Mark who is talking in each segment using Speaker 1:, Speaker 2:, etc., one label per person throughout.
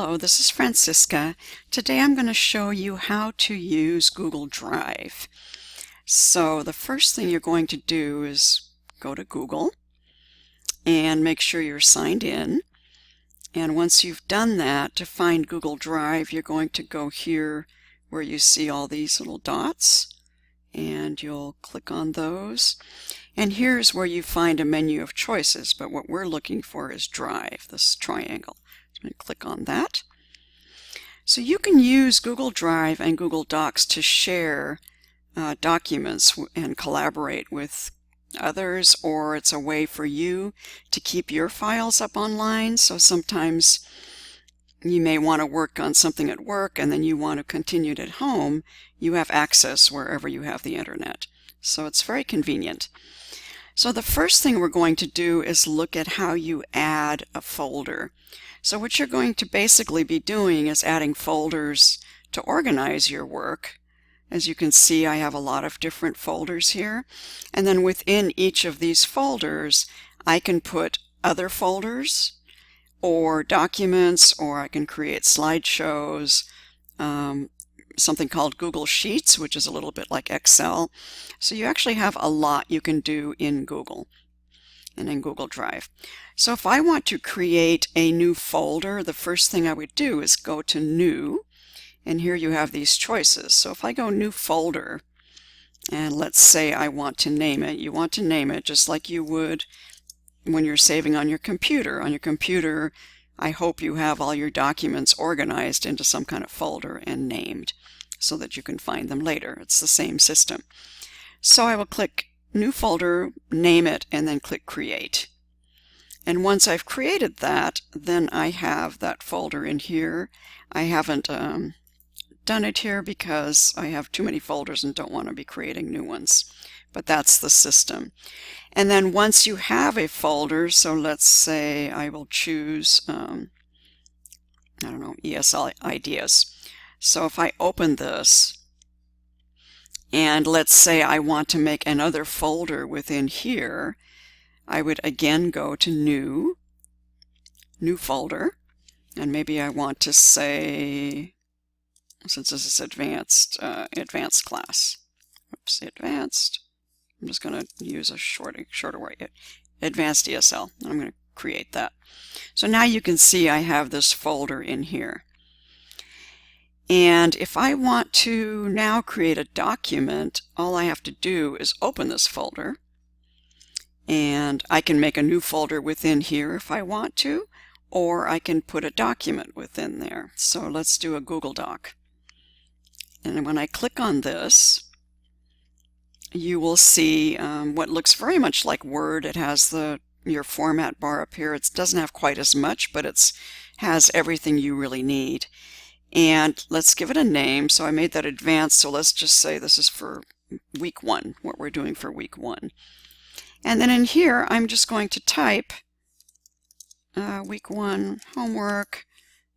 Speaker 1: Hello, this is Francisca. Today I'm going to show you how to use Google Drive. So the first thing you're going to do is go to Google and make sure you're signed in. And once you've done that, to find Google Drive, you're going to go here where you see all these little dots, and you'll click on those. And here's where you find a menu of choices, but what we're looking for is Drive, this triangle. So I'm going to click on that. So you can use Google Drive and Google Docs to share documents and collaborate with others, or it's a way for you to keep your files up online. So sometimes you may want to work on something at work and then you want to continue it at home. You have access wherever you have the internet. So it's very convenient. So the first thing we're going to do is look at how you add a folder. So what you're going to basically be doing is adding folders to organize your work. As you can see, I have a lot of different folders here. And then within each of these folders, I can put other folders or documents, or I can create slideshows, something called Google Sheets, which is a little bit like Excel. So you actually have a lot you can do in Google and in Google Drive. So if I want to create a new folder, the first thing I would do is go to New, and here you have these choices. So if I go New Folder, and let's say I want to name it, you want to name it just like you would when you're saving on your computer. On your computer, I hope you have all your documents organized into some kind of folder and named so that you can find them later. It's the same system. So I will click New Folder, name it, and then click Create. And once I've created that, then I have that folder in here. I haven't done it here because I have too many folders and don't want to be creating new ones. But that's the system. And then once you have a folder, so let's say I will choose, I don't know, ESL Ideas. So if I open this, and let's say I want to make another folder within here, I would again go to New Folder, and maybe I want to say, since this is advanced class, oops, advanced, I'm just going to use a shorter way, advanced ESL. I'm going to create that. So now you can see I have this folder in here. And if I want to now create a document, all I have to do is open this folder, and I can make a new folder within here if I want to, or I can put a document within there. So let's do a Google Doc. And when I click on this, you will see what looks very much like Word. It has your format bar up here. It doesn't have quite as much, but it has everything you really need. And let's give it a name. So I made that advanced, so let's just say this is for week 1, what we're doing for week 1. And then in here, I'm just going to type week 1 homework,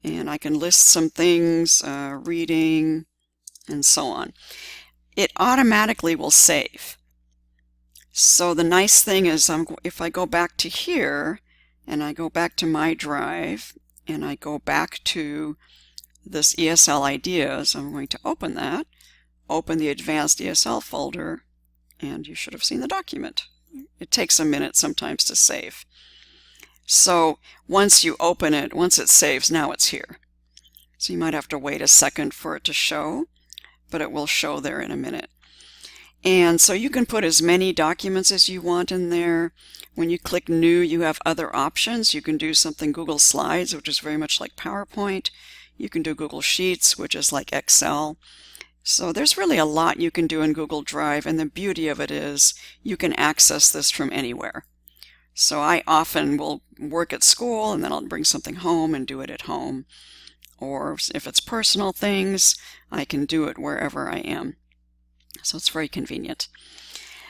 Speaker 1: and I can list some things, reading, and so on. It automatically will save. So the nice thing is if I go back to here, and I go back to my drive, and I go back to this ESL Ideas, I'm going to open that, open the advanced ESL folder, and you should have seen the document. It takes a minute sometimes to save. So once you open it, once it saves, now it's here. So you might have to wait a second for it to show, but it will show there in a minute. And so you can put as many documents as you want in there. When you click New, you have other options. You can do something Google Slides, which is very much like PowerPoint. You can do Google Sheets, which is like Excel. So there's really a lot you can do in Google Drive, and the beauty of it is you can access this from anywhere. So I often will work at school and then I'll bring something home and do it at home. Or if it's personal things, I can do it wherever I am. So it's very convenient.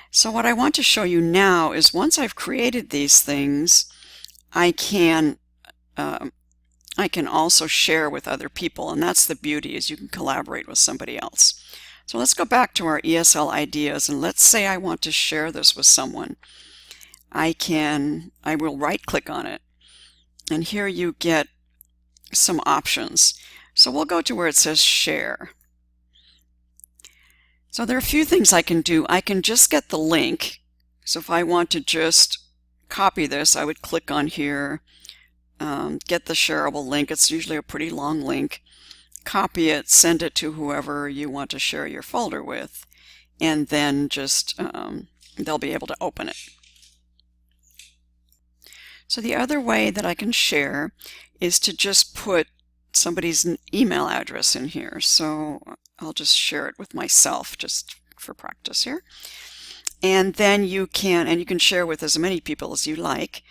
Speaker 1: So what I want to show you now is once I've created these things, I can also share with other people, and that's the beauty, is you can collaborate with somebody else. So let's go back to our ESL Ideas, and let's say I want to share this with someone. I will right click on it, and here you get some options. So we'll go to where it says share. So there are a few things I can do. I can just get the link. So if I want to just copy this, I would click on here, get the shareable link. It's usually a pretty long link. Copy it, send it to whoever you want to share your folder with, and then just they'll be able to open it. So the other way that I can share is to just put somebody's email address in here. So I'll just share it with myself just for practice here. And then you can share with as many people as you like.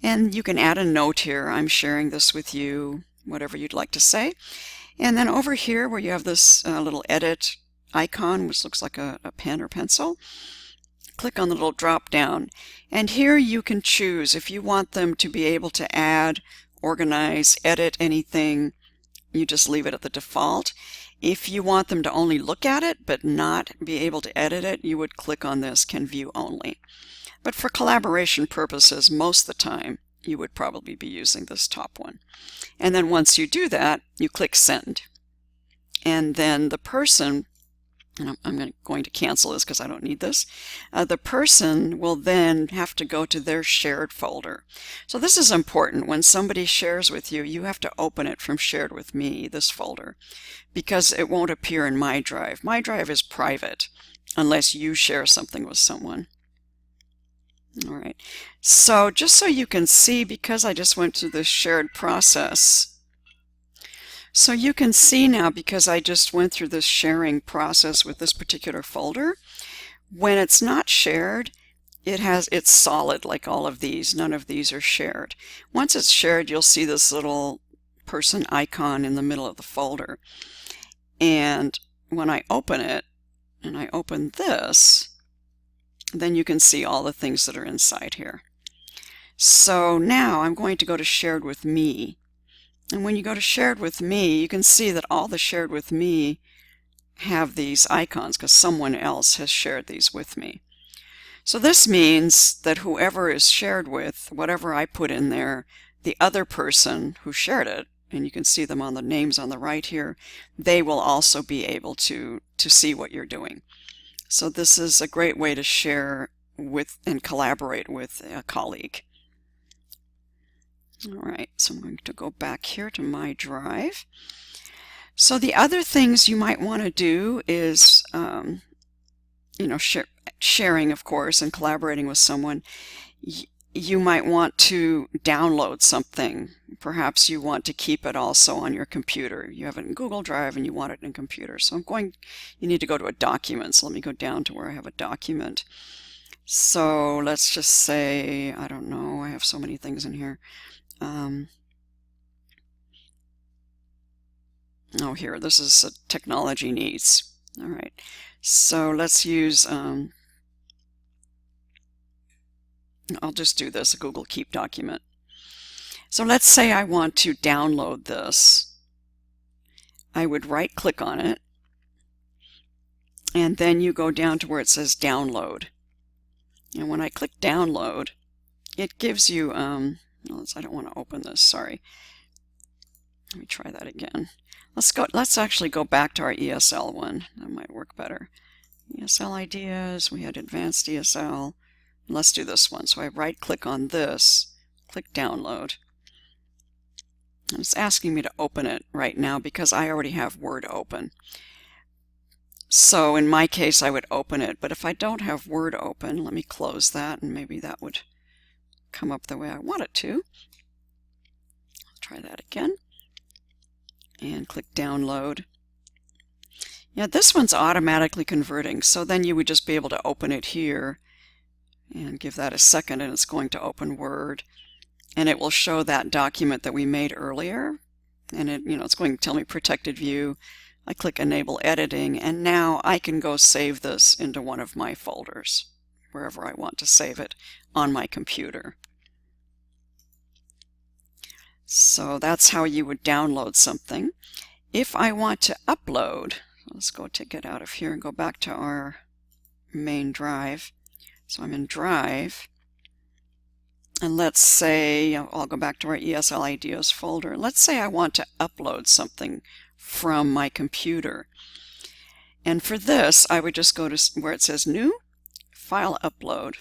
Speaker 1: And you can add a note here. I'm sharing this with you, whatever you'd like to say. And then over here where you have this little edit icon, which looks like a pen or pencil, click on the little drop down. And here you can choose if you want them to be able to add, organize, edit anything. You just leave it at the default. If you want them to only look at it but not be able to edit it, you would click on this, can view only. But for collaboration purposes, most of the time, you would probably be using this top one. And then once you do that, you click send. And then the person, and I'm going to cancel this because I don't need this, the person will then have to go to their shared folder. So this is important. When somebody shares with you, you have to open it from shared with me, this folder, because it won't appear in my drive. My drive is private unless you share something with someone. All right, so just so you can see, because I just went through this shared process, so you can see now, because I just went through this sharing process with this particular folder, when it's not shared, it's solid like all of these. None of these are shared. Once it's shared, you'll see this little person icon in the middle of the folder. And when I open it, and I open this, then you can see all the things that are inside here. So now I'm going to go to shared with me. And when you go to shared with me, you can see that all the shared with me have these icons because someone else has shared these with me. So this means that whoever is shared with, whatever I put in there, the other person who shared it, and you can see them on the names on the right here, they will also be able to see what you're doing. So this is a great way to share with and collaborate with a colleague. All right, so I'm going to go back here to my drive. So the other things you might want to do is, sharing, of course, and collaborating with someone. You might want to download something. Perhaps you want to keep it also on your computer. You have it in Google Drive and you want it in a computer. So you need to go to a document. So let me go down to where I have a document. So let's just say, I don't know, I have so many things in here. Oh, here, this is technology needs. All right, so let's use, I'll just do this, a Google Keep document. So let's say I want to download this. I would right click on it, and then you go down to where it says download. And when I click download, it gives you, I don't want to open this, sorry. Let me try that again. Let's actually go back to our ESL one. That might work better. ESL ideas, we had advanced ESL. Let's do this one. So I right click on this, click download. And it's asking me to open it right now because I already have Word open. So in my case, I would open it. But if I don't have Word open, let me close that and maybe that would come up the way I want it to. I'll try that again. And click download. Yeah, this one's automatically converting. So then you would just be able to open it here and give that a second, and it's going to open Word. And it will show that document that we made earlier. And it's going to tell me protected view. I click enable editing, and now I can go save this into one of my folders, wherever I want to save it on my computer. So that's how you would download something. If I want to upload, let's go get out of here and go back to our main drive. So I'm in Drive, And let's say, I'll go back to our ESL Ideas folder. Let's say I want to upload something from my computer. And for this, I would just go to where it says New, File Upload.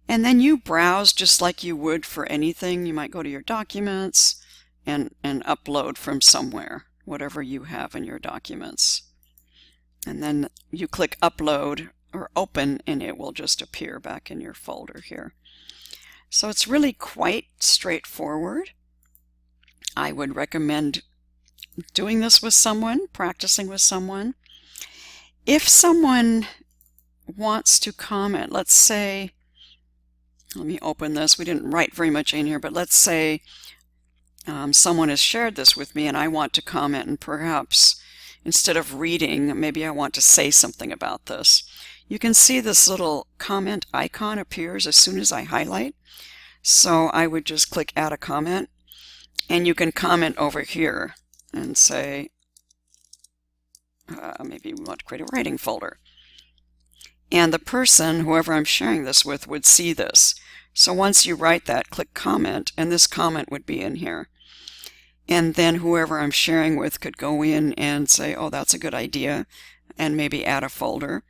Speaker 1: And then you browse just like you would for anything. You might go to your documents and upload from somewhere, whatever you have in your documents. And then you click Upload or Open, and it will just appear back in your folder here. So it's really quite straightforward. I would recommend doing this with someone, practicing with someone. If someone wants to comment, let's say, let me open this. We didn't write very much in here, but let's say someone has shared this with me and I want to comment, and perhaps instead of reading, maybe I want to say something about this. You can see this little comment icon appears as soon as I highlight. So I would just click Add a Comment, and you can comment over here and say, maybe we want to create a writing folder. And the person, whoever I'm sharing this with, would see this. So once you write that, click Comment, and this comment would be in here. And then whoever I'm sharing with could go in and say, oh, that's a good idea, and maybe add a folder.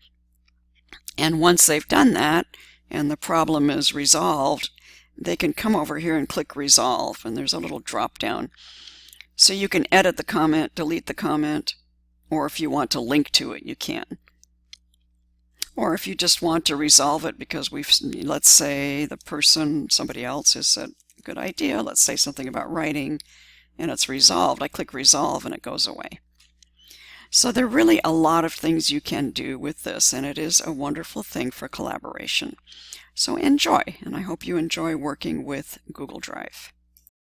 Speaker 1: And once they've done that, and the problem is resolved, they can come over here and click Resolve, and there's a little drop down. So you can edit the comment, delete the comment, or if you want to link to it, you can. Or if you just want to resolve it because let's say the person, somebody else has said, good idea, let's say something about writing, and it's resolved. I click Resolve and it goes away. So there are really a lot of things you can do with this, and it is a wonderful thing for collaboration. So enjoy, and I hope you enjoy working with Google Drive.